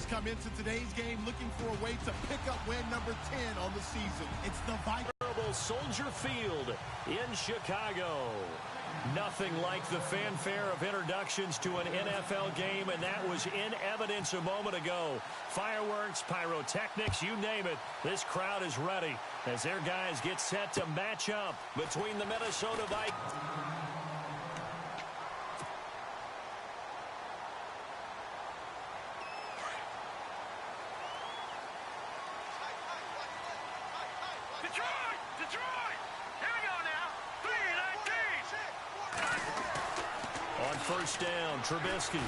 come into today's game looking for a way to pick up win number 10 on the season. It's the Vikings. Soldier Field in Chicago. Nothing like the fanfare of introductions to an NFL game, and that was in evidence a moment ago. Fireworks, pyrotechnics, you name it. This crowd is ready as their guys get set to match up between the Minnesota Vikings. First down, Trubisky.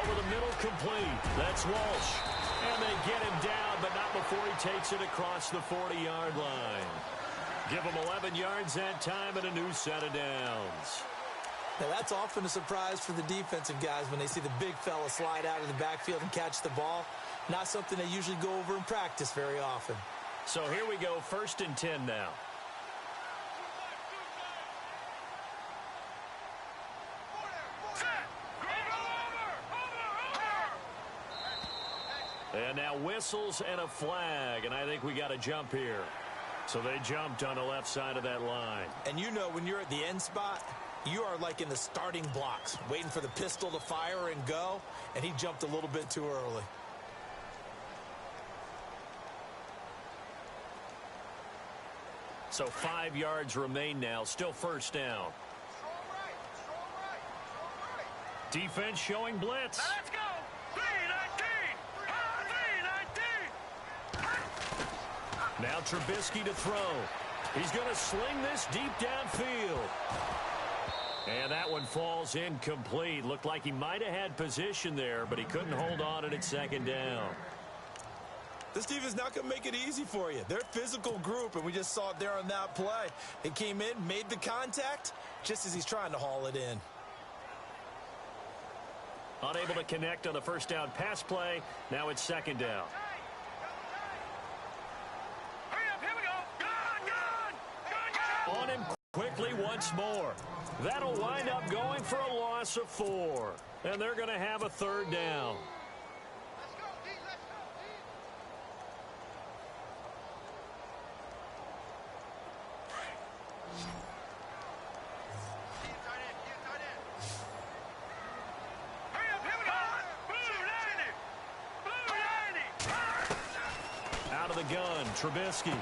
Over the middle, complete. That's Walsh. And they get him down, but not before he takes it across the 40-yard line. Give him 11 yards that time and a new set of downs. Now, that's often a surprise for the defensive guys when they see the big fella slide out of the backfield and catch the ball. Not something they usually go over in practice very often. So here we go, 1st and 10 now. And now whistles and a flag, and I think we got a jump here. So they jumped on the left side of that line. And you know when you're at the end spot, you are like in the starting blocks, waiting for the pistol to fire and go, and he jumped a little bit too early. So 5 yards remain now, still first down. Defense showing blitz. Now let's go. Now Trubisky to throw. He's going to sling this deep downfield. And that one falls incomplete. Looked like he might have had position there, but he couldn't hold on at 2nd down. This defense not going to make it easy for you. They're a physical group, and we just saw it there on that play. They came in, made the contact, just as he's trying to haul it in. Unable to connect on the first down pass play. Now it's 2nd down. On him quickly once more. That'll wind up going for a loss of 4. And they're going to have a 3rd down. Let's go, D. Let's go, D. Hurry up, here we go. Blue 90. Blue 90. Out of the gun, Trubisky.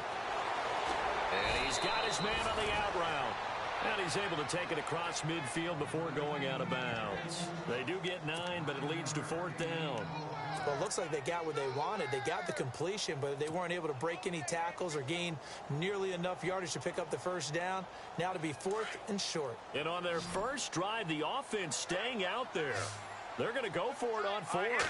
And he's got his man on the out route. And he's able to take it across midfield before going out of bounds. They do get 9, but it leads to 4th down. Well, it looks like they got what they wanted. They got the completion, but they weren't able to break any tackles or gain nearly enough yardage to pick up the first down. Now to be 4th and short. And on their first drive, the offense staying out there. They're going to go for it on 4th.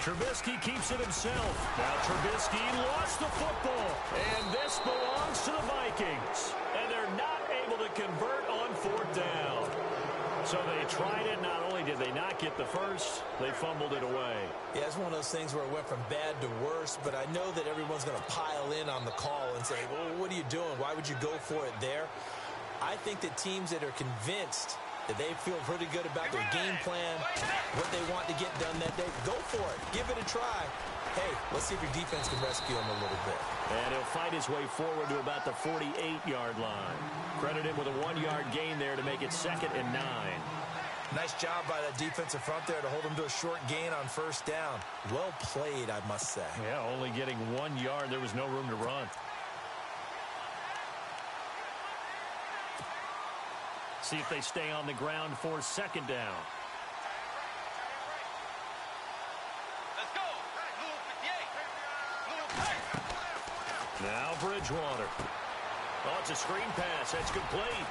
Trubisky keeps it himself. Now Trubisky lost the football. And this belongs to the Vikings. And they're not able to convert on 4th down. So they tried it. Not only did they not get the first, they fumbled it away. Yeah, it's one of those things where it went from bad to worse, but I know that everyone's going to pile in on the call and say, well, what are you doing? Why would you go for it there? I think that teams that are convinced that they feel pretty good about their game plan, what they want to get done that day, go for it. Give it a try. Hey, let's see if your defense can rescue him a little bit. And he'll fight his way forward to about the 48-yard line. Credit him with a 1-yard gain there to make it 2nd and 9. Nice job by that defensive front there to hold him to a short gain on first down. Well played, I must say. Yeah, only getting 1 yard. There was no room to run. See if they stay on the ground for 2nd down. Let's go. Now Bridgewater. Oh, it's a screen pass. That's complete.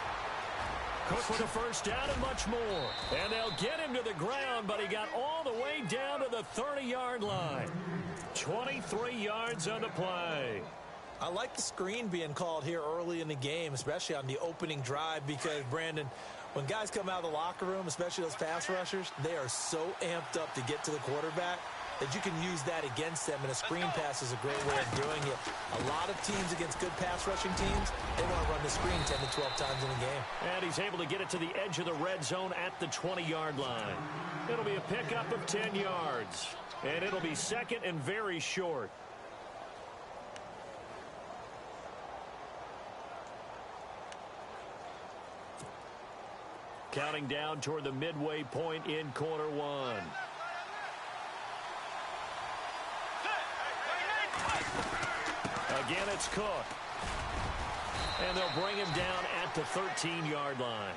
Cook with a first down and much more. And they'll get him to the ground, but he got all the way down to the 30-yard line. 23 yards on the play. I like the screen being called here early in the game, especially on the opening drive, because, Brandon, when guys come out of the locker room, especially those pass rushers, they are so amped up to get to the quarterback. that you can use that against them, and a screen pass is a great way of doing it. A lot of teams against good pass rushing teams, they want to run the screen 10 to 12 times in a game. And he's able to get it to the edge of the red zone at the 20-yard line. It'll be a pickup of 10 yards, and it'll be second and very short. Counting down toward the midway point in quarter one. Again, it's Cook. And they'll bring him down at the 13-yard line.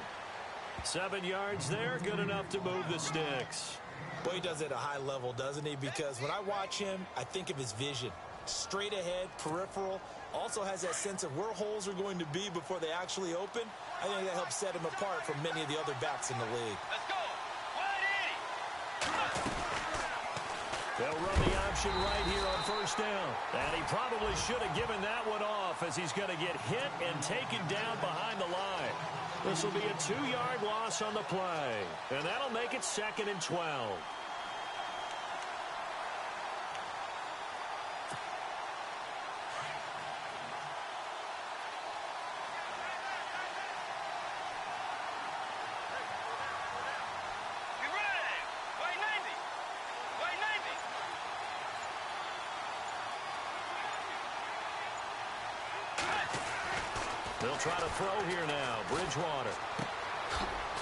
7 yards there, good enough to move the sticks. Well, he does it at a high level, doesn't he? Because when I watch him, I think of his vision. Straight ahead, peripheral. Also has that sense of where holes are going to be before they actually open. I think that helps set him apart from many of the other backs in the league. Let's go. 180. They'll run the option right here on first down. And he probably should have given that one off, as he's going to get hit and taken down behind the line. This will be a 2-yard loss on the play. And that'll make it 2nd and 12. They'll try to throw here now. Bridgewater.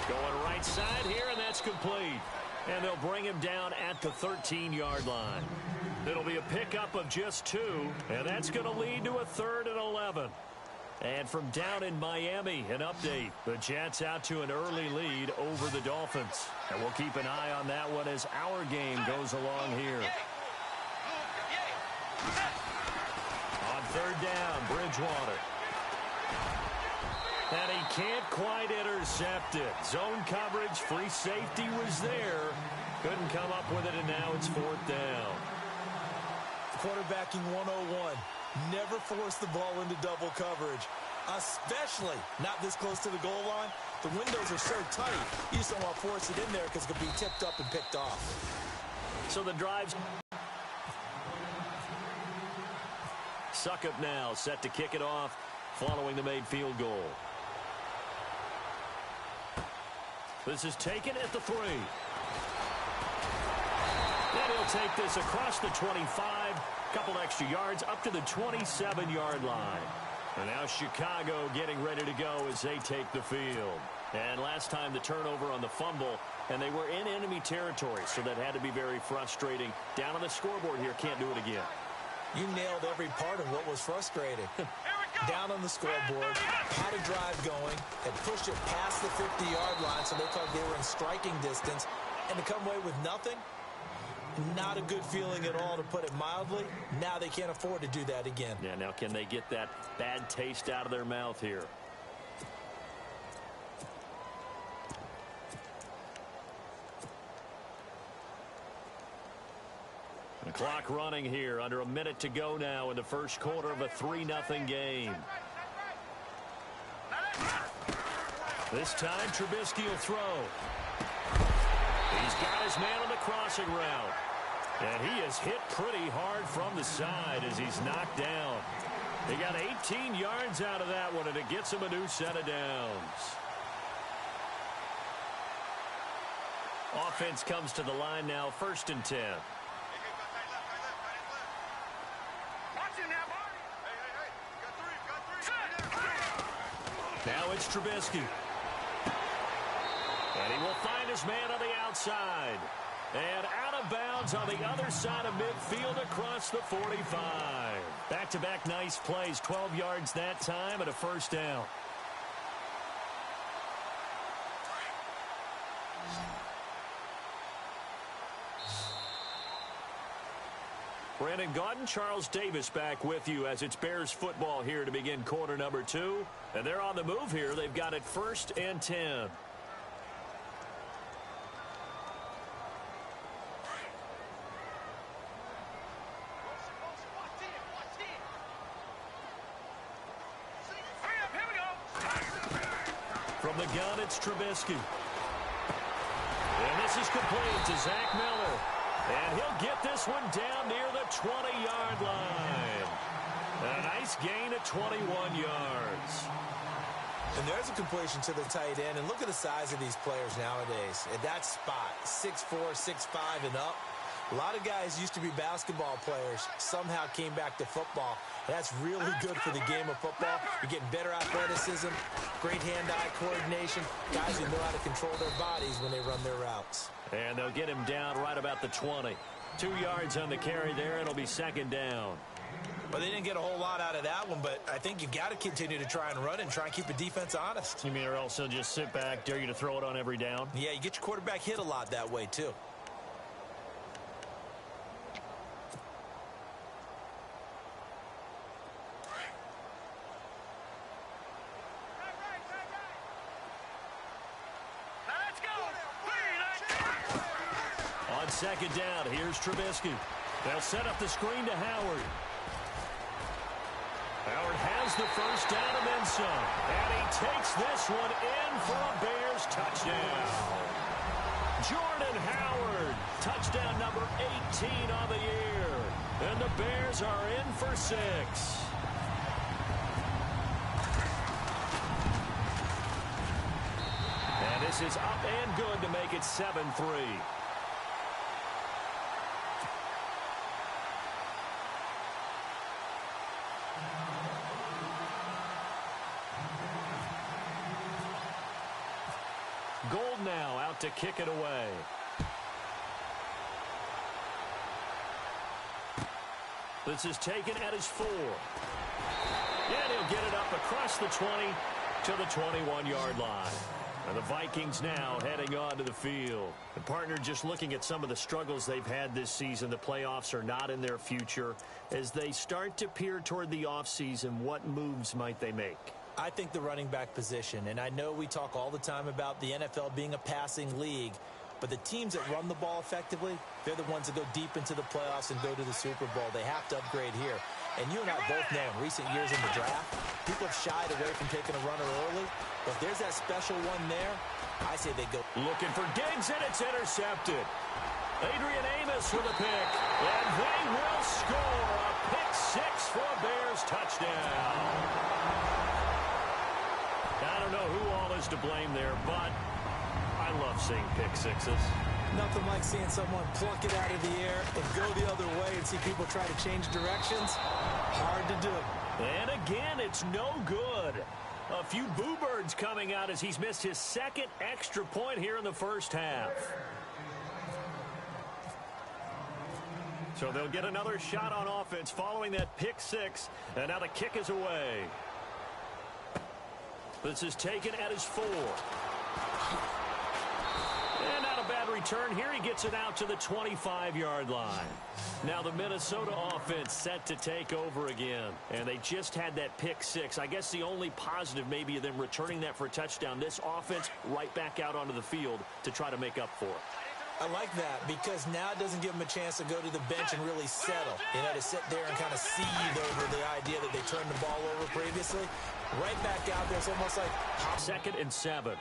Going right side here, and that's complete. And they'll bring him down at the 13-yard line. It'll be a pickup of just 2, and that's going to lead to a 3rd and 11. And from down in Miami, an update. The Jets out to an early lead over the Dolphins. And we'll keep an eye on that one as our game goes along here. On 3rd down, Bridgewater. And he can't quite intercept it. Zone coverage, free safety was there. Couldn't come up with it, and now it's 4th down. Quarterbacking 101. Never force the ball into double coverage, especially not this close to the goal line. The windows are so tight, you just don't want to force it in there because it could be tipped up and picked off. So the drive's Suckup now set to kick it off following the made field goal. This is taken at the 3. And he'll take this across the 25. Couple extra yards up to the 27-yard line. And now Chicago getting ready to go as they take the field. And last time the turnover on the fumble, and they were in enemy territory, so that had to be very frustrating. Down on the scoreboard here, can't do it again. You nailed every part of what was frustrating. Down on the scoreboard, had a drive going, had pushed it past the 50-yard line, so they thought they were in striking distance, and to come away with nothing, not a good feeling at all, to put it mildly. Now they can't afford to do that again. Yeah, now can they get that bad taste out of their mouth here? The clock running here, under a minute to go now in the first quarter of a 3-0 game. This time, Trubisky will throw. He's got his man on the crossing route. And he is hit pretty hard from the side as he's knocked down. He got 18 yards out of that one, and it gets him a new set of downs. Offense comes to the line now, 1st and 10. Now it's Trubisky. And he will find his man on the outside. And out of bounds on the other side of midfield across the 45. Back-to-back nice plays, 12 yards that time and a 1st down. Brandon Gaudin, Charles Davis back with you as it's Bears football here to begin quarter number 2. And they're on the move here. They've got it 1st and 10. From the gun, it's Trubisky. And this is complete to Zach Miller. And he'll get this one down near the 20-yard line. A nice gain of 21 yards. And there's a completion to the tight end. And look at the size of these players nowadays. At that spot, 6'4", 6'5", and up. A lot of guys used to be basketball players, somehow came back to football. That's really good for the game of football. You're getting better athleticism, great hand-eye coordination, guys who know how to control their bodies when they run their routes. And they'll get him down right about the 20. 2 yards on the carry there. It'll be second down. Well, they didn't get a whole lot out of that one, but I think you've got to continue to try and run and try and keep the defense honest. You mean or else they'll just sit back, dare you to throw it on every down? Yeah, you get your quarterback hit a lot that way, too. On second down, here's Trubisky. They'll set up the screen to Howard. Howard has the first down and then some. And he takes this one in for a Bears touchdown. Jordan Howard, touchdown number 18 on the year. And the Bears are in for 6. And this is up and good to make it 7-3. Gold now out to kick it away. This is taken at his 4. And he'll get it up across the 20 to the 21-yard line. And the Vikings now heading onto the field. And partner, just looking at some of the struggles they've had this season, the playoffs are not in their future. As they start to peer toward the offseason, what moves might they make? I think the running back position, and I know we talk all the time about the NFL being a passing league, but the teams that run the ball effectively, they're the ones that go deep into the playoffs and go to the Super Bowl. They have to upgrade here. And you and I both know in recent years in the draft, people have shied away from taking a runner early, but if there's that special one there, I say they go. Looking for Diggs, and it's intercepted. Adrian Amos with a pick, and they will score a pick 6 for a Bears touchdown. I don't know who all is to blame there, but I love seeing pick 6s. Nothing like seeing someone pluck it out of the air and go the other way and see people try to change directions. Hard to do. And again, it's no good. A few boo birds coming out as he's missed his second extra point here in the first half. So they'll get another shot on offense following that pick 6, and now the kick is away. This is taken at his 4. And not a bad return here. He gets it out to the 25-yard line. Now the Minnesota offense set to take over again. And they just had that pick 6. I guess the only positive maybe of them returning that for a touchdown. This offense right back out onto the field to try to make up for it. I like that because now it doesn't give them a chance to go to the bench and really settle. You know, to sit there and kind of seethe over the idea that they turned the ball over previously. Right back out there, it's almost like... Second and 7.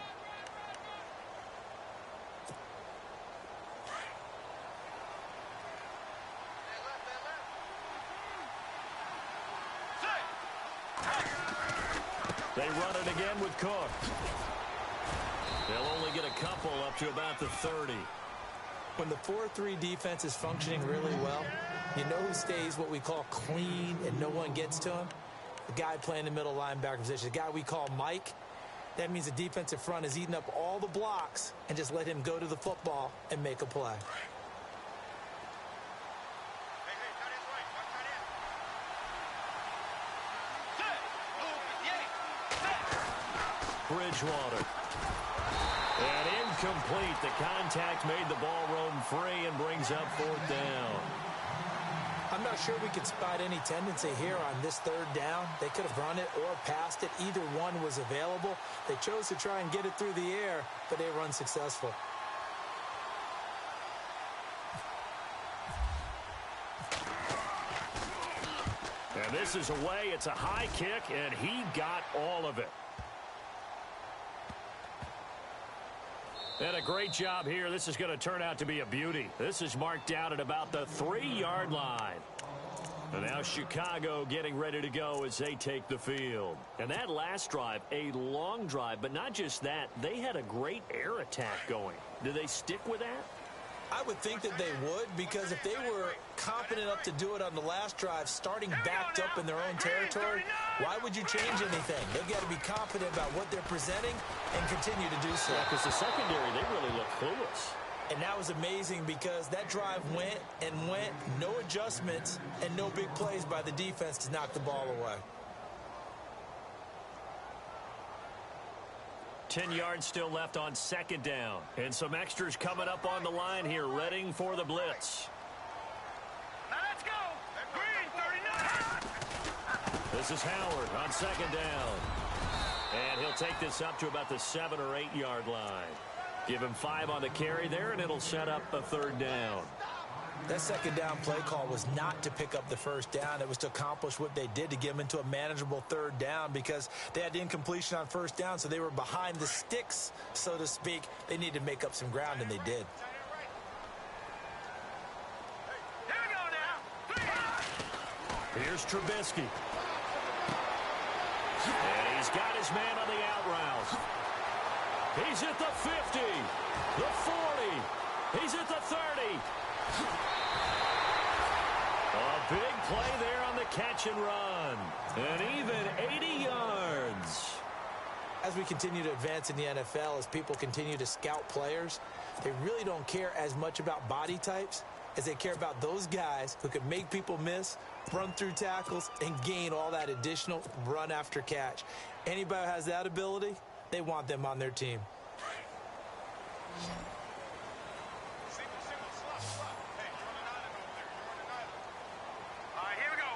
They run it again with Cook. They'll only get a couple up to about the 30. When the 4-3 defense is functioning really well, you know who stays what we call clean and no one gets to him? The guy playing the middle linebacker position, the guy we call Mike. That means the defensive front is eating up all the blocks and just let him go to the football and make a play. Bridgewater. And incomplete. The contact made the ball roam free and brings up 4th down. I'm not sure we could spot any tendency here on this 3rd down. They could have run it or passed it. Either one was available. They chose to try and get it through the air, but they were unsuccessful. And this is away. It's a high kick, and he got all of it. And a great job here. This is going to turn out to be a beauty. This is marked down at about the 3-yard line. And now Chicago getting ready to go as they take the field. And that last drive, a long drive, but not just that. They had a great air attack going. Do they stick with that? I would think that they would, because if they were confident enough to do it on the last drive, starting backed up in their own territory, why would you change anything? They've got to be confident about what they're presenting and continue to do so. Yeah, because the secondary, they really look clueless. And that was amazing because that drive went and went, no adjustments, and no big plays by the defense to knock the ball away. 10 yards still left on second down. And some extras coming up on the line here, readying for the blitz. Now let's go. Green, 39. This is Howard on second down. And he'll take this up to about the 7 or 8 yard line. Give him 5 on the carry there, and it'll set up a third down. That second down play call was not to pick up the first down. It was to accomplish what they did, to get them into a manageable third down, because they had incompletion on first down, so they were behind the sticks, so to speak. They needed to make up some ground, and they did. Here we go now. Here's Trubisky. And he's got his man on the out route. He's at the 50, the 40. He's at the 30. A big play there on the catch and run. And even 80 yards. As we continue to advance in the NFL, as people continue to scout players, they really don't care as much about body types as they care about those guys who can make people miss, run through tackles, and gain all that additional run after catch. Anybody who has that ability, they want them on their team. All right, here we go.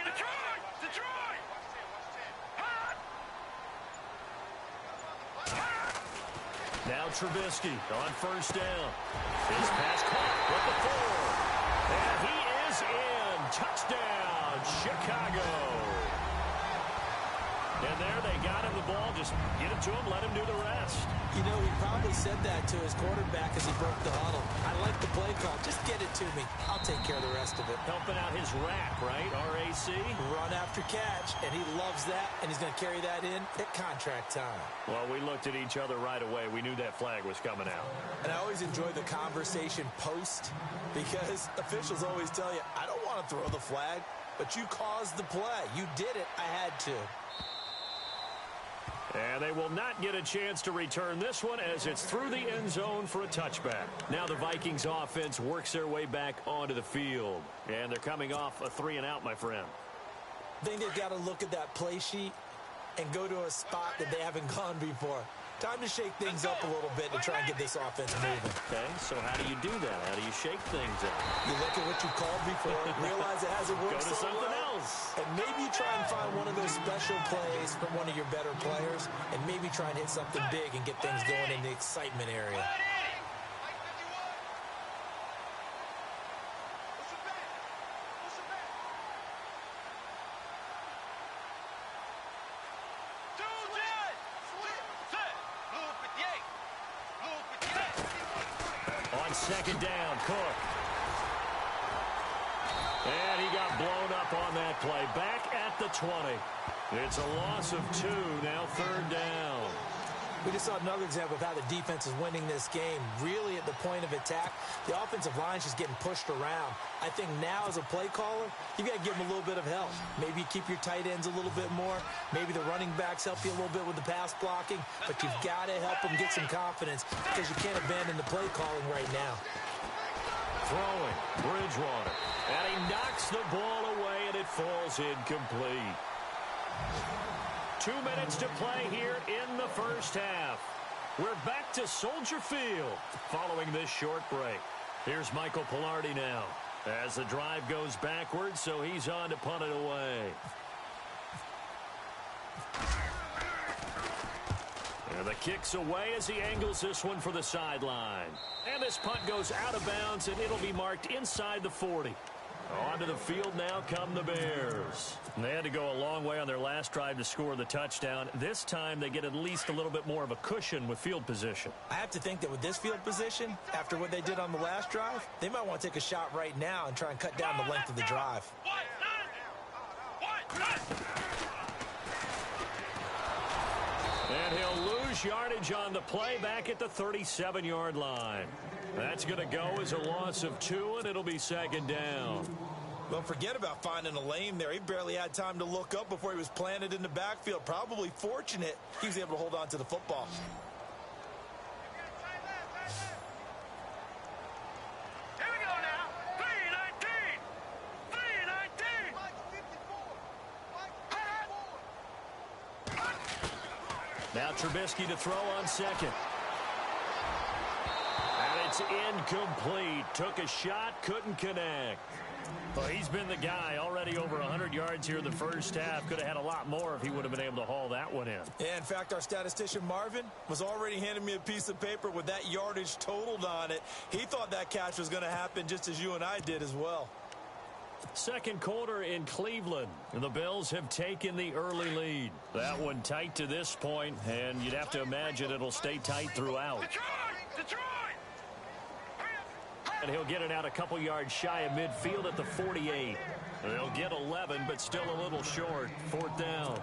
Detroit! Detroit! Now Trubisky on first down. His pass caught with the 4. And he is in. Touchdown, Chicago. And there they got him the ball. Just get it to him, let him do the rest. You know, he probably said that to his quarterback as he broke the huddle. I like the play call. Just get it to me. I'll take care of the rest of it. Helping out his rack, right? RAC. Run after catch, and he loves that, and he's going to carry that in at contract time. Well, we looked at each other right away. We knew that flag was coming out. And I always enjoy the conversation post, because officials always tell you, I don't want to throw the flag, but you caused the play. You did it. I had to. And they will not get a chance to return this one as it's through the end zone for a touchback. Now the Vikings offense works their way back onto the field. And they're coming off a 3-and-out, my friend. I think they've got to look at that play sheet and go to a spot that they haven't gone before. Time to shake things up a little bit to try and get this offense moving. Okay, so how do you do that? How do you shake things up? You look at what you called before, realize it hasn't worked Go to so something well, else. and maybe try and find one of those special plays from one of your better players, and maybe try and hit something big and get things going in the excitement area. Second down, Cook. And he got blown up on that play. Back at the 20. It's a loss of 2, now third down. We just saw another example of how the defense is winning this game. Really at the point of attack, the offensive line's just getting pushed around. I think now as a play caller, you got to give them a little bit of help. Maybe keep your tight ends a little bit more. Maybe the running backs help you a little bit with the pass blocking. But you've got to help them get some confidence because you can't abandon the play calling right now. Throwing, Bridgewater. And he knocks the ball away, and it falls incomplete. 2 minutes to play here in the first half. We're back to Soldier Field following this short break. Here's Michael Pilardi now as the drive goes backwards, so he's on to punt it away. And the kick's away as he angles this one for the sideline. And this punt goes out of bounds, and it'll be marked inside the 40. Onto the field now come the Bears. They had to go a long way on their last drive to score the touchdown. This time they get at least a little bit more of a cushion with field position. I have to think that with this field position, after what they did on the last drive, they might want to take a shot right now and try and cut down the length of the drive. And he'll lose yardage on the play back at the 37-yard line. That's going to go as a loss of 2, and it'll be second down. Well, forget about finding a lane there. He barely had time to look up before he was planted in the backfield. Probably fortunate he was able to hold on to the football. Here we go now. 319. 319. Now Trubisky to throw on second. And it's incomplete. Took a shot, couldn't connect. Well, he's been the guy. Already over 100 yards here in the first half. Could have had a lot more if he would have been able to haul that one in. Yeah, in fact, our statistician Marvin was already handing me a piece of paper with that yardage totaled on it. He thought that catch was going to happen just as you and I did as well. Second quarter in Cleveland. The Bills have taken the early lead. That one tight to this point, and you'd have to imagine it'll stay tight throughout. Detroit! And he'll get it out a couple yards shy of midfield at the 48. They'll get 11, but still a little short. Fourth down.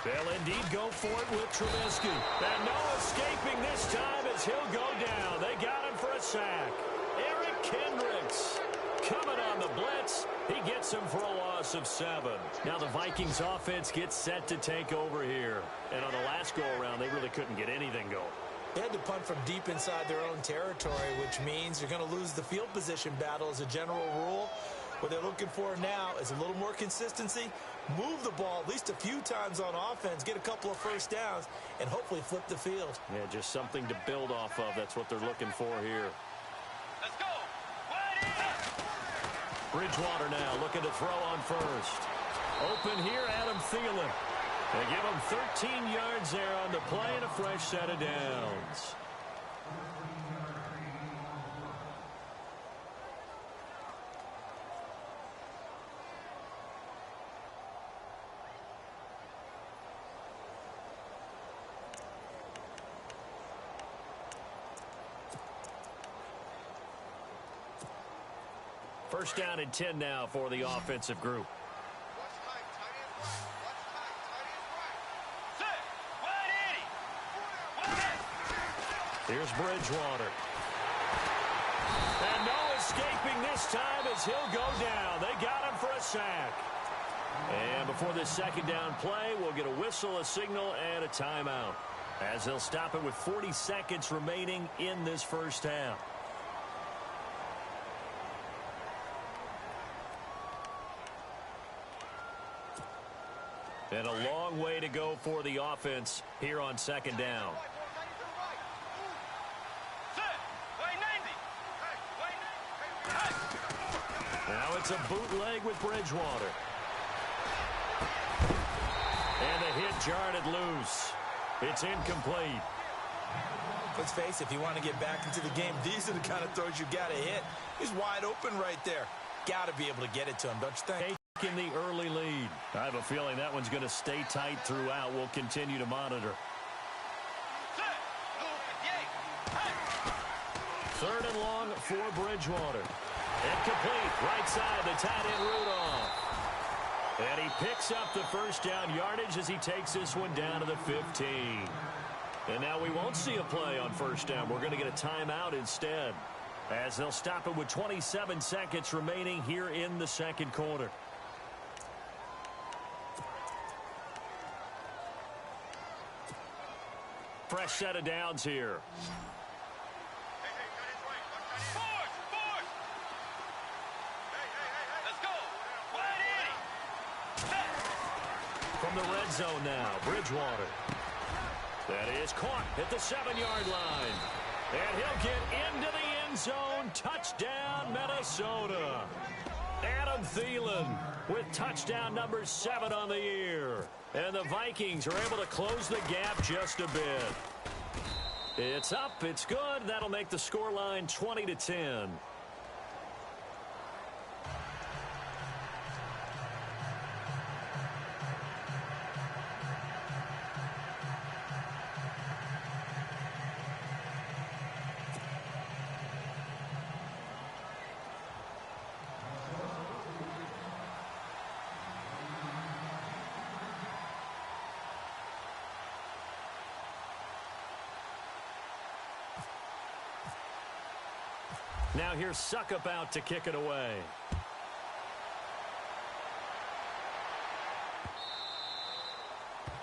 They'll indeed go for it with Trubisky. And no escaping this time as he'll go down. They got him for a sack. Eric Kendricks coming on the blitz. He gets him for a loss of 7. Now the Vikings offense gets set to take over here. And on the last go-around, they really couldn't get anything going. They had to punt from deep inside their own territory, which means you're going to lose the field position battle as a general rule. What they're looking for now is a little more consistency, move the ball at least a few times on offense, get a couple of first downs, and hopefully flip the field. Yeah, just something to build off of. That's what they're looking for here. Let's go. Bridgewater now looking to throw on first. Open here, Adam Thielen. They give him 13 yards there on the play and a fresh set of downs. First down and 10 now for the offensive group. Here's Bridgewater. And no escaping this time as he'll go down. They got him for a sack. And before this second down play, we'll get a whistle, a signal, and a timeout, as they'll stop it with 40 seconds remaining in this first half. And a long way to go for the offense here on second down. Now it's a bootleg with Bridgewater. And the hit jarred it loose. It's incomplete. Let's face it, if you want to get back into the game, these are the kind of throws you got to hit. He's wide open right there. Got to be able to get it to him, don't you think? In the early lead. I have a feeling that one's going to stay tight throughout. We'll continue to monitor. Third and long for Bridgewater. Incomplete. Right side, the tight end Rudolph. And he picks up the first down yardage as he takes this one down to the 15. And now we won't see a play on first down. We're going to get a timeout instead, as they'll stop it with 27 seconds remaining here in the second quarter. Fresh set of downs here. From the red zone now, Bridgewater. That is caught at the 7-yard line. And he'll get into the end zone. Touchdown, Minnesota. Adam Thielen with touchdown number 7 on the year. And the Vikings are able to close the gap just a bit. It's up. It's good. That'll make the scoreline 20-10. Now here's Suckup out to kick it away.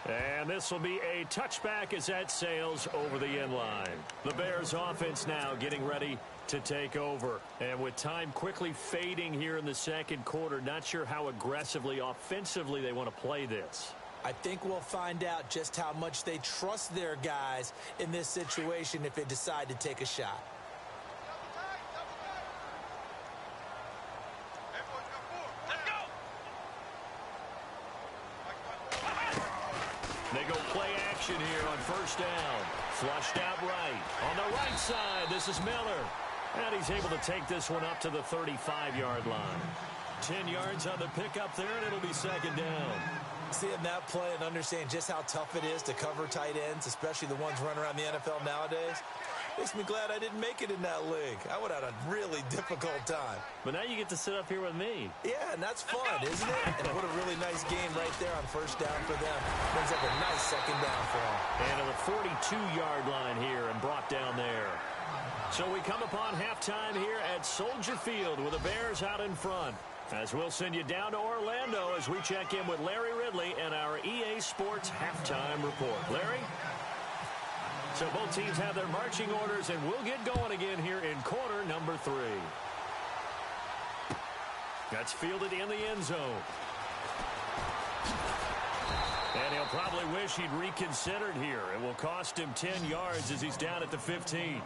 And this will be a touchback as that sails over the end line. The Bears offense now getting ready to take over. And with time quickly fading here in the second quarter, not sure how aggressively, offensively they want to play this. I think we'll find out just how much they trust their guys in this situation if they decide to take a shot. They go play action here on first down. Flushed out right. On the right side, this is Miller. And he's able to take this one up to the 35-yard line. 10 yards on the pickup there, and it'll be second down. Seeing that play and understanding just how tough it is to cover tight ends, especially the ones running around the NFL nowadays, makes me glad I didn't make it in that league. I would have had a really difficult time. But now you get to sit up here with me. Yeah, and that's fun, isn't it? And what a really nice game right there on first down for them. Brings up a nice second down for them. And to the 42-yard line here and brought down there. So we come upon halftime here at Soldier Field with the Bears out in front. As we'll send you down to Orlando as we check in with Larry Ridley and our EA Sports halftime report. Larry? So both teams have their marching orders, and we'll get going again here in quarter number 3. That's fielded in the end zone. And he'll probably wish he'd reconsidered here. It will cost him 10 yards as he's down at the 15.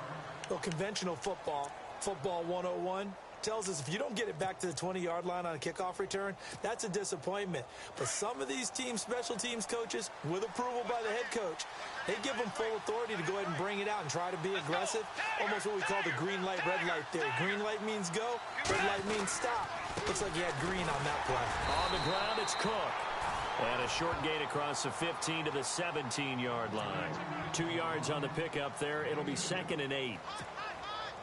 Well, conventional football 101, tells us if you don't get it back to the 20-yard line on a kickoff return, that's a disappointment. But some of these teams, special teams coaches, with approval by the head coach, they give them full authority to go ahead and bring it out and try to be aggressive. Almost what we call the green light, red light theory. Green light means go, red light means stop. Looks like he had green on that play. On the ground, it's Cook. And a short gain across the 15 to the 17-yard line. 2 yards on the pickup there. It'll be 2nd and 8.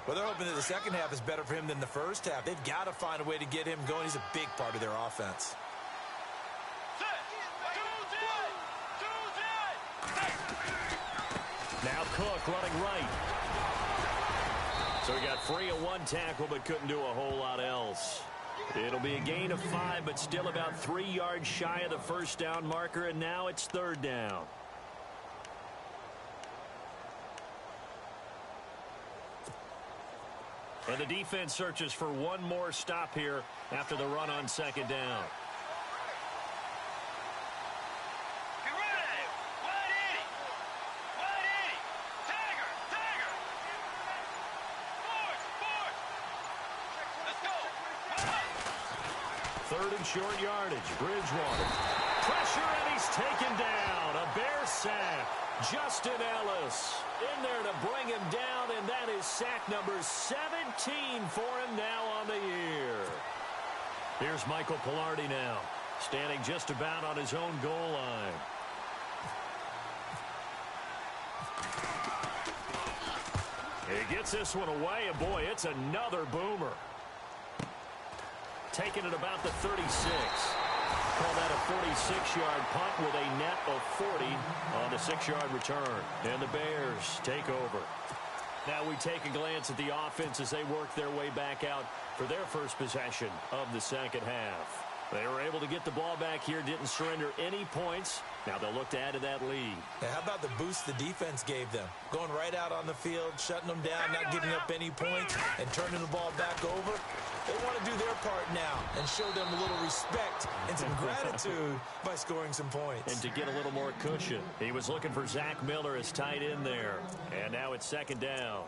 Well, they're hoping that the second half is better for him than the first half. They've got to find a way to get him going. He's a big part of their offense. Now Cook running right. So he got free of one tackle but couldn't do a whole lot else. It'll be a gain of 5, but still about 3 yards shy of the first down marker, and now it's 3rd down. And the defense searches for one more stop here after the run on 2nd down. Third and short yardage. Bridgewater. Pressure, and he's taken down. A Bear sack. Justin Ellis in there to bring him down, and that is sack number 17 for him now on the year. Here's Michael Pilardi now, standing just about on his own goal line. He gets this one away, and boy, it's another boomer. Taking it about the 36. Call that a 46-yard punt with a net of 40 on the 6-yard return. And the Bears take over. Now we take a glance at the offense as they work their way back out for their first possession of the second half. They were able to get the ball back here, didn't surrender any points. Now they'll look to add to that lead. Yeah, how about the boost the defense gave them? Going right out on the field, shutting them down, not giving up any points, and turning the ball back over. They want to do their part now and show them a little respect and some gratitude by scoring some points. And to get a little more cushion, he was looking for Zach Miller as tight end there. And now it's second down.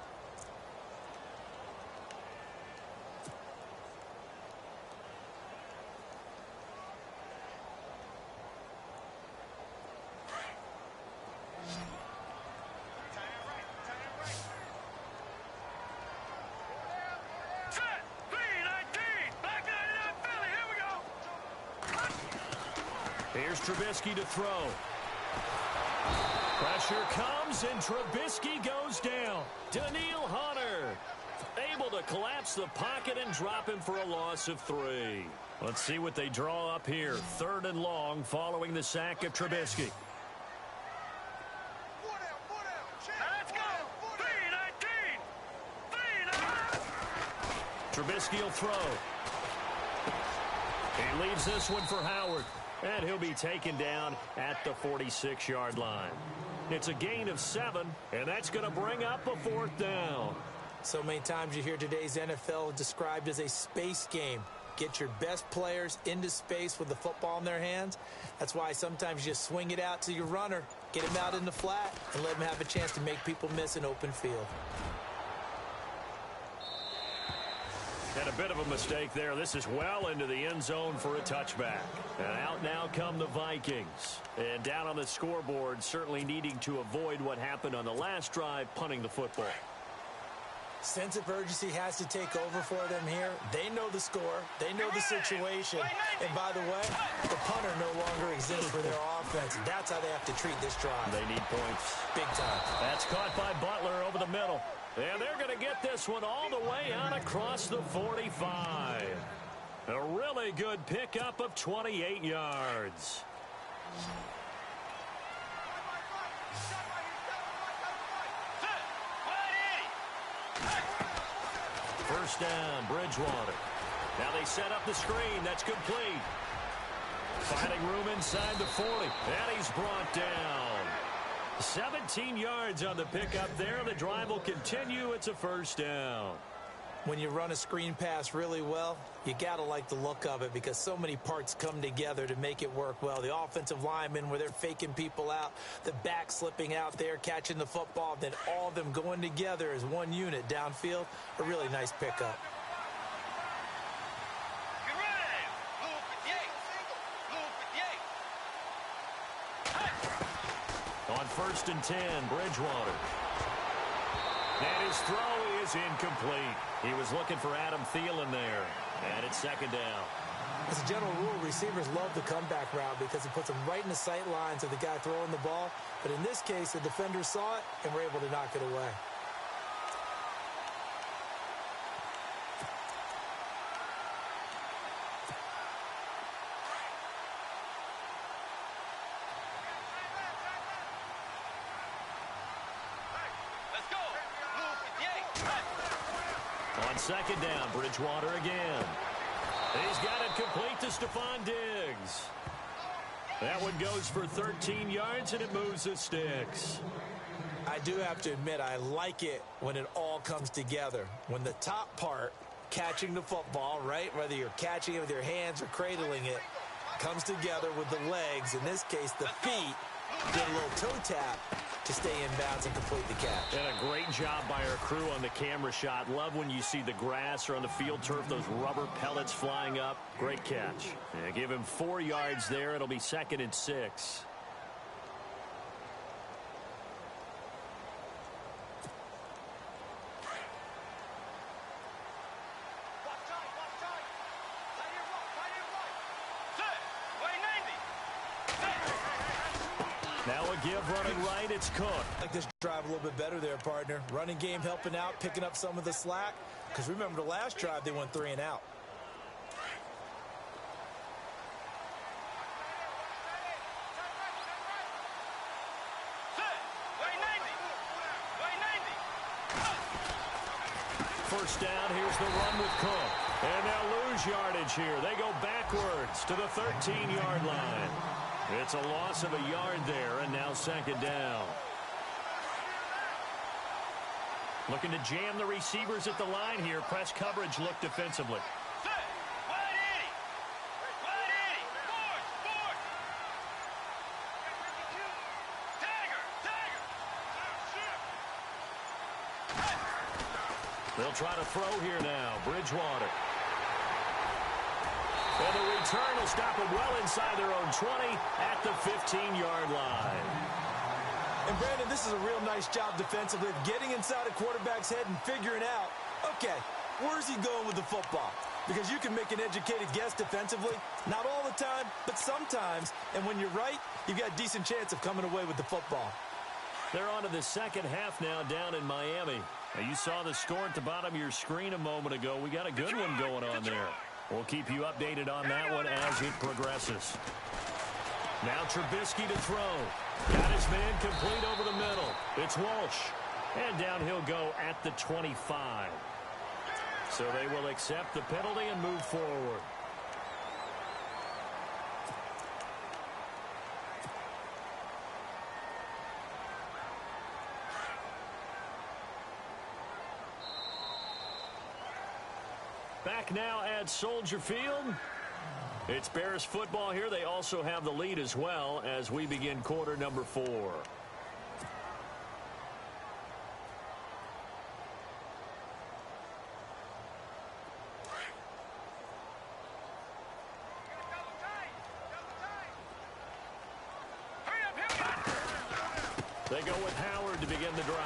Here's Trubisky to throw. Pressure comes, and Trubisky goes down. Danielle Hunter able to collapse the pocket and drop him for a loss of 3. Let's see what they draw up here. 3rd and long following the sack of Trubisky. Let's go. 3-19. Trubisky will throw. He leaves this one for Howard. And he'll be taken down at the 46-yard line. It's a gain of 7, and that's going to bring up a 4th down. So many times you hear today's NFL described as a space game. Get your best players into space with the football in their hands. That's why sometimes you just swing it out to your runner, get him out in the flat, and let him have a chance to make people miss an open field. And a bit of a mistake there. This is well into the end zone for a touchback. And out now come the Vikings. And down on the scoreboard, certainly needing to avoid what happened on the last drive, punting the football. Sense of urgency has to take over for them here. They know the score. They know the situation. And by the way, the punter no longer exists for their offense. That's how they have to treat this drive. They need points. Big time. That's caught by Butler over the middle. And they're going to get this one all the way out across the 45. A really good pickup of 28 yards. First down, Bridgewater. Now they set up the screen. That's complete. Finding room inside the 40. And he's brought down. 17 yards on the pickup there. The drive will continue. It's a first down. When you run a screen pass really well, you got to like the look of it because so many parts come together to make it work well. The offensive linemen where they're faking people out, the back slipping out there, catching the football, then all of them going together as one unit downfield. A really nice pickup. On 1st and 10, Bridgewater. And his throw is incomplete. He was looking for Adam Thielen there. And it's second down. As a general rule, receivers love the comeback route because it puts them right in the sight lines of the guy throwing the ball. But in this case, the defender saw it and were able to knock it away. On second down, Bridgewater again. He's got it complete to Stephon Diggs. That one goes for 13 yards, and it moves the sticks. I do have to admit, I like it when it all comes together. When the top part, catching the football, right, whether you're catching it with your hands or cradling it, comes together with the legs, in this case the feet, get a little toe tap to stay in bounds and complete the catch. And a great job by our crew on the camera shot. Love when you see the grass or on the field turf, those rubber pellets flying up. Great catch. Yeah, give him 4 yards there. It'll be 2nd and 6. Now a give running right, it's Cook. I like this drive a little bit better there, partner. Running game helping out, picking up some of the slack. Because remember the last drive, they went 3 and out. First down, here's the run with Cook. And they'll lose yardage here. They go backwards to the 13-yard line. It's a loss of a yard there, and now second down. Looking to jam the receivers at the line here. Press coverage look defensively. They'll try to throw here now. Bridgewater. And the return will stop them well inside their own 20 at the 15-yard line. And, Brandon, this is a real nice job defensively of getting inside a quarterback's head and figuring out, okay, where's he going with the football? Because you can make an educated guess defensively, not all the time, but sometimes. And when you're right, you've got a decent chance of coming away with the football. They're on to the second half now down in Miami. Now, you saw the score at the bottom of your screen a moment ago. We got a good one going on there. We'll keep you updated on that one as it progresses. Now Trubisky to throw. Got his man complete over the middle. It's Walsh. And down he'll go at the 25. So they will accept the penalty and move forward. Back now at Soldier Field. It's Bears football here. They also have the lead as well as we begin quarter number 4. They go with Howard to begin the drive.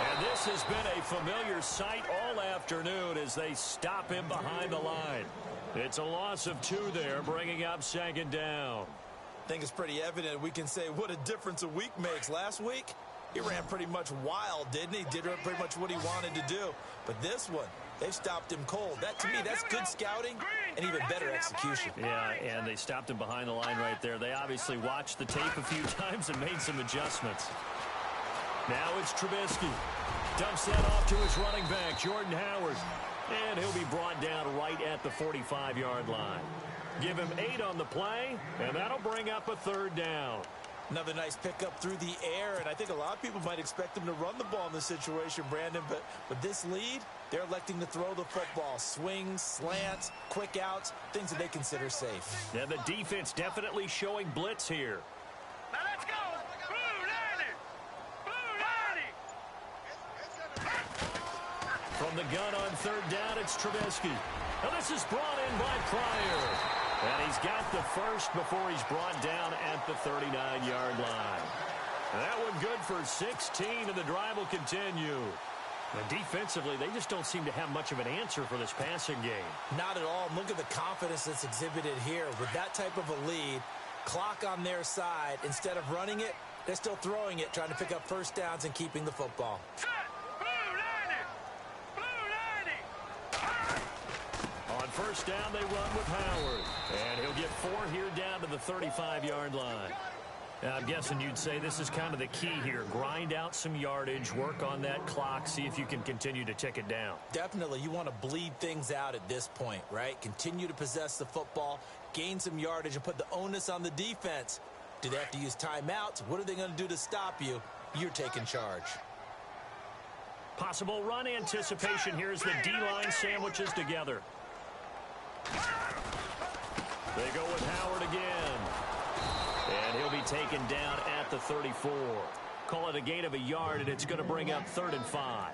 And this has been a familiar sight all afternoon as they stop him behind the line. It's a loss of 2 there, bringing up second down. I think it's pretty evident. We can say what a difference a week makes. Last week, he ran pretty much wild, didn't he? Did pretty much what he wanted to do. But this one, they've stopped him cold. That, to me, that's good scouting and even better execution. Yeah, and they stopped him behind the line right there. They obviously watched the tape a few times and made some adjustments. Now it's Trubisky. Dumps that off to his running back, Jordan Howard. And he'll be brought down right at the 45-yard line. Give him 8 on the play, and that'll bring up a third down. Another nice pickup through the air, and I think a lot of people might expect him to run the ball in this situation, Brandon, but with this lead, they're electing to throw the football. Swings, slants, quick outs, things that they consider safe. Yeah, the defense definitely showing blitz here. Now let's go. Blue 90. Blue 90. From the gun on third down, it's Trubisky. Now this is brought in by Pryor. And he's got the first before he's brought down at the 39-yard line. That one good for 16, and the drive will continue. And defensively, they just don't seem to have much of an answer for this passing game. Not at all. Look at the confidence that's exhibited here. With that type of a lead, clock on their side, instead of running it, they're still throwing it, trying to pick up first downs and keeping the football. Set. Blue 90. Blue 90. On first down, they run with Howard. And he'll get 4 here down to the 35-yard line. Now, I'm guessing you'd say this is kind of the key here. Grind out some yardage, work on that clock, see if you can continue to tick it down. Definitely. You want to bleed things out at this point, right? Continue to possess the football, gain some yardage, and put the onus on the defense. Do they have to use timeouts? What are they going to do to stop you? You're taking charge. Possible run anticipation here as the D-line sandwiches together. They go with Howard again. And he'll be taken down at the 34. Call it a gain of a yard, and it's going to bring up 3rd and 5.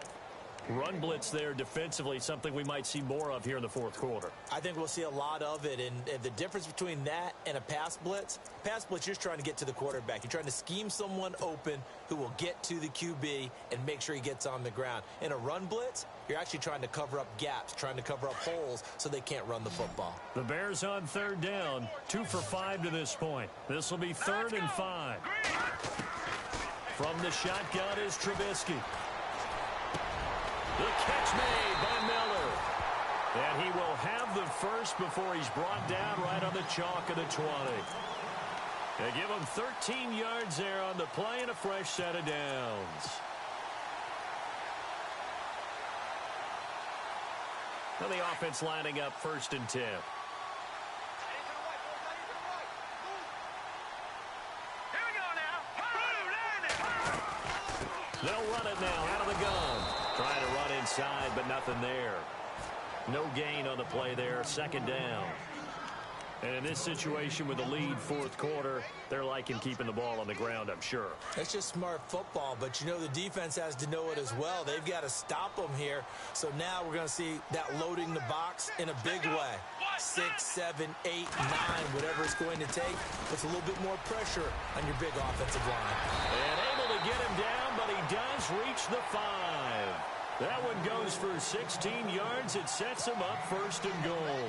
Run blitz there defensively, something we might see more of here in the fourth quarter. I think we'll see a lot of it, and the difference between that and a pass blitz, you're just trying to get to the quarterback. You're trying to scheme someone open who will get to the QB and make sure he gets on the ground. In a run blitz, you're actually trying to cover up gaps, trying to cover up holes so they can't run the football. The Bears on third down, 2 for 5 to this point. This will be 3rd and 5. From the shotgun is Trubisky. The catch made by Miller. And he will have the first before he's brought down right on the chalk of the 20. They give him 13 yards there on the play and a fresh set of downs. Now the offense lining up 1st and 10. They'll run it now out of the gun. Trying to run inside, but nothing there. No gain on the play there. 2nd down. And in this situation with the lead fourth quarter, they're liking keeping the ball on the ground, I'm sure. That's just smart football, but you know the defense has to know it as well. They've got to stop them here. So now we're going to see that loading the box in a big way. 6, 7, 8, 9, whatever it's going to take. Puts a little bit more pressure on your big offensive line. And able to get him down, but he does reach the 5. That one goes for 16 yards. It sets him up first and goal.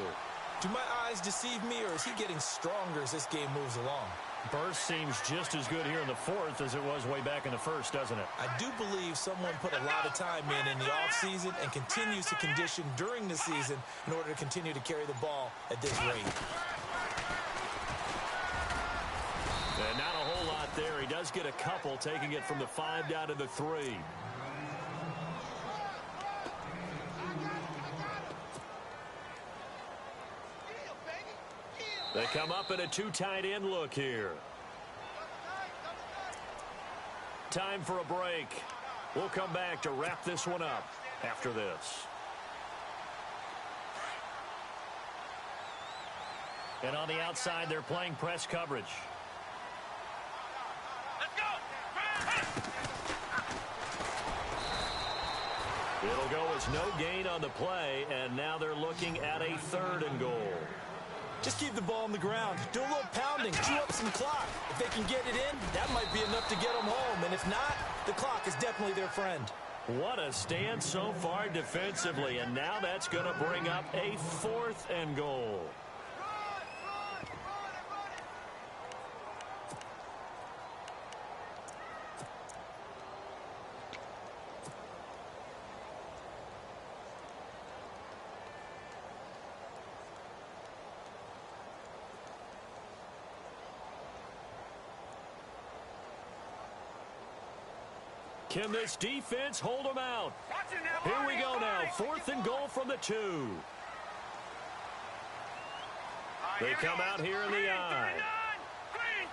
Do my eyes deceive me, or is he getting stronger as this game moves along? Burst seems just as good here in the fourth as it was way back in the first, doesn't it? I do believe someone put a lot of time in the offseason and continues to condition during the season in order to continue to carry the ball at this rate. And not a whole lot there. He does get a couple, taking it from the 5 down to the 3. They come up in a 2 tight end look here. Time for a break. We'll come back to wrap this one up after this. And on the outside, they're playing press coverage. Let's go. It'll go as no gain on the play, and now they're looking at a 3rd and goal. Just keep the ball on the ground. Do a little pounding. Chew up some clock. If they can get it in, that might be enough to get them home. And if not, the clock is definitely their friend. What a stand so far defensively. And now that's going to bring up a 4th and goal. Can this defense hold them out? Here we go now. 4th and goal from the 2. They come out here in the I. Green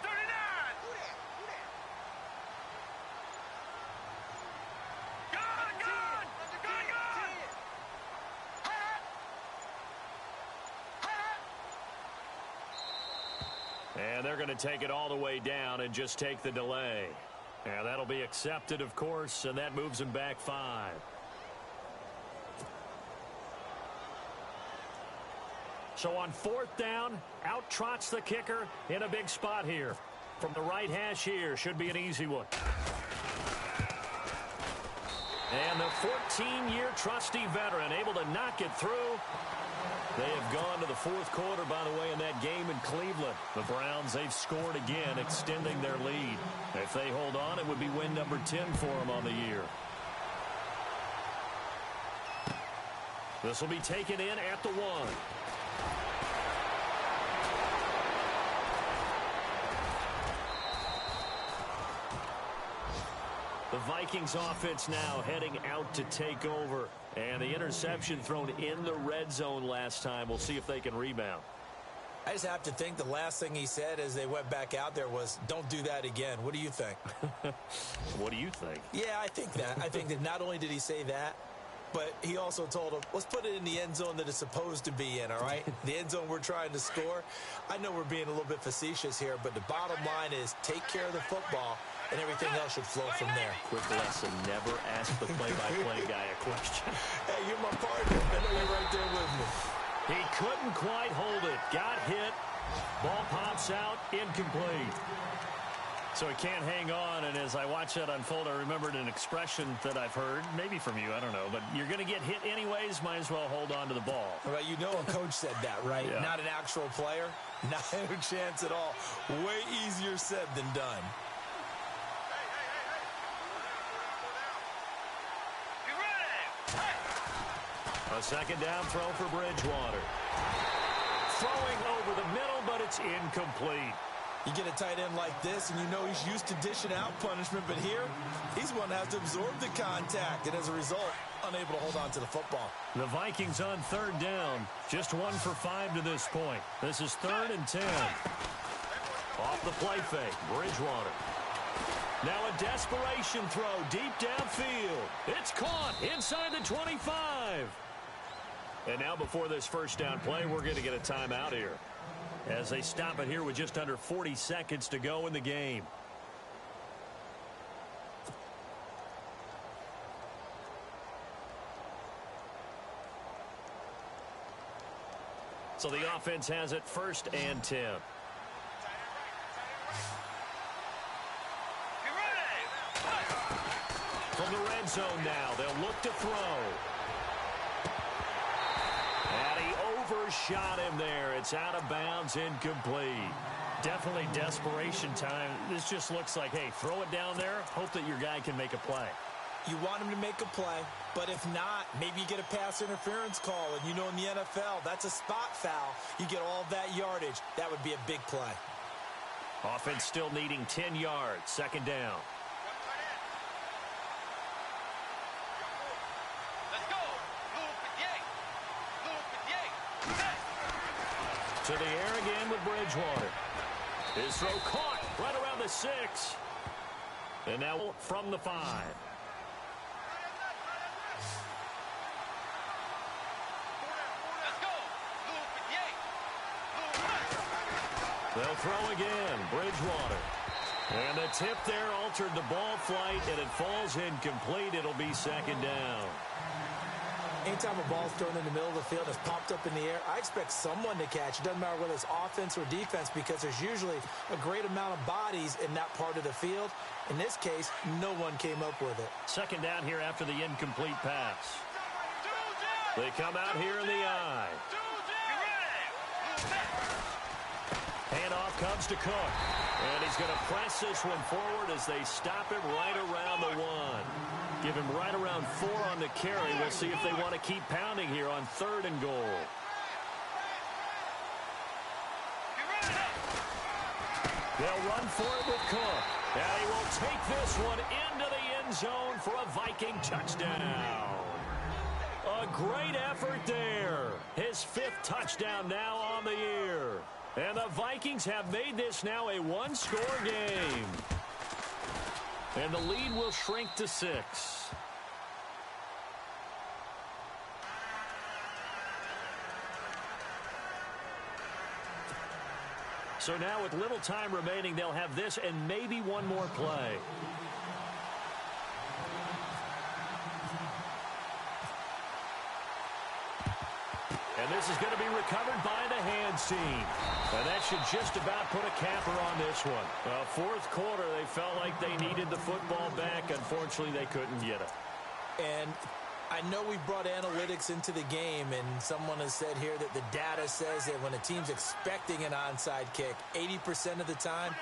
39. And they're going to take it all the way down and just take the delay. Yeah, that'll be accepted, of course, and that moves him back 5. So on 4th down, out trots the kicker in a big spot here. From the right hash here, should be an easy one. And the 14-year trusty veteran able to knock it through. They have gone to the 4th quarter, by the way, in that game in Cleveland. The Browns, they've scored again, extending their lead. If they hold on, it would be win number 10 for them on the year. This will be taken in at the 1. The Vikings offense now heading out to take over. And the interception thrown in the red zone last time. We'll see if they can rebound. I just have to think the last thing he said as they went back out there was, don't do that again. What do you think? What do you think? Yeah, I think that. I think that not only did he say that, but he also told them, let's put it in the end zone that it's supposed to be in, all right? The end zone we're trying to score. I know we're being a little bit facetious here, but the bottom line is take care of the football, and everything else should flow from there. Quick lesson, never ask the play-by-play guy a question. Hey, you're my partner. I know you're right there with me. He couldn't quite hold it. Got hit. Ball pops out. Incomplete. So he can't hang on, and as I watch that unfold, I remembered an expression that I've heard, maybe from you, I don't know, but you're going to get hit anyways, might as well hold on to the ball. Well, you know a coach said that, right? Yeah. Not an actual player. Not a chance at all. Way easier said than done. A 2nd down throw for Bridgewater. Throwing over the middle, but it's incomplete. You get a tight end like this, and you know he's used to dishing out punishment, but here, he's one that has to absorb the contact, and as a result, unable to hold on to the football. The Vikings on 3rd down, just 1 for 5 to this point. This is 3rd and 10. Off the play fake, Bridgewater. Now a desperation throw deep downfield. It's caught inside the 25. And now before this 1st down play, we're going to get a timeout here. as they stop it here with just under 40 seconds to go in the game. So the offense has it 1st and 10. From the red zone now, they'll look to throw. And he overshot him there. It's out of bounds, incomplete. Definitely desperation time. This just looks like, hey, throw it down there, hope that your guy can make a play. You want him to make a play, but if not, maybe you get a pass interference call. And you know in the NFL, that's a spot foul. You get all that yardage. That would be a big play. Offense still needing 10 yards. 2nd down. To the air again with Bridgewater. His throw caught right around the 6. And now from the 5. They'll throw again. Bridgewater. And the tip there altered the ball flight, and it falls incomplete. It'll be 2nd down. Anytime a ball's thrown in the middle of the field, it's popped up in the air, I expect someone to catch. It doesn't matter whether it's offense or defense, because there's usually a great amount of bodies in that part of the field. In this case, no one came up with it. 2nd down here after the incomplete pass. They come out here in the I. Handoff comes to Cook. And he's going to press this one forward as they stop him right around the 1. Give him right around 4 on the carry. We'll see if they want to keep pounding here on 3rd and goal. They'll run for it with Cook. And he will take this one into the end zone for a Viking touchdown. A great effort there. His 5th touchdown now on the year. And the Vikings have made this now a 1-score game. And the lead will shrink to 6. So now with little time remaining, they'll have this and maybe one more play. And this is going to be recovered by the hands team. And that should just about put a capper on this one. 4th quarter, they felt like they needed the football back. Unfortunately, they couldn't get it. And I know we brought analytics into the game, and someone has said here that the data says that when a team's expecting an onside kick, 80% of the time,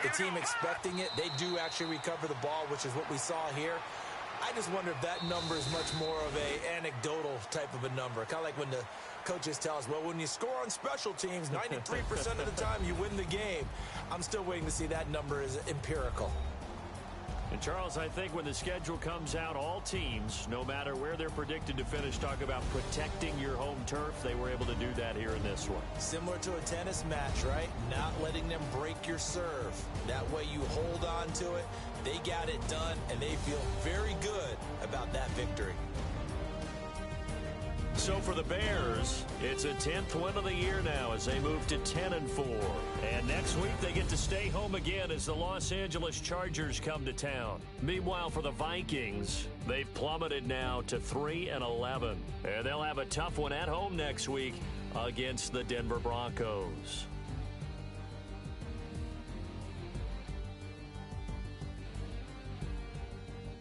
the team expecting it, they do actually recover the ball, which is what we saw here. I just wonder if that number is much more of a anecdotal type of a number. Kind of like when the coaches tell us, well, when you score on special teams, 93% of the time you win the game. I'm still waiting to see that number is empirical. And, Charles, I think when the schedule comes out, all teams, no matter where they're predicted to finish, talk about protecting your home turf. They were able to do that here in this one. Similar to a tennis match, right? Not letting them break your serve. That way you hold on to it. They got it done, and they feel very good about that victory. So for the Bears, it's a 10th win of the year now as they move to 10-4. And next week they get to stay home again as the Los Angeles Chargers come to town. Meanwhile, for the Vikings, they've plummeted now to 3-11. And they'll have a tough one at home next week against the Denver Broncos.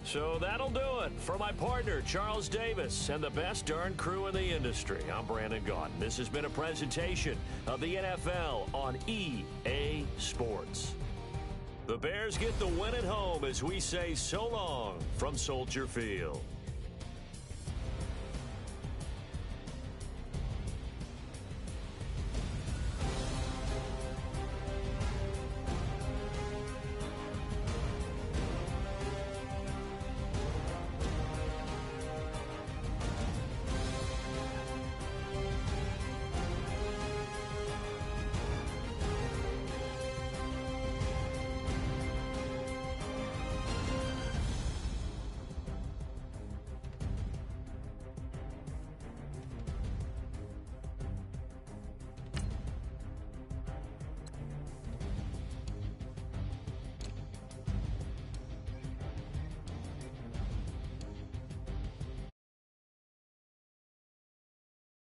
So that'll do it. For my partner, Charles Davis, and the best darn crew in the industry, I'm Brandon Gaudin. This has been a presentation of the NFL on EA Sports. The Bears get the win at home as we say so long from Soldier Field.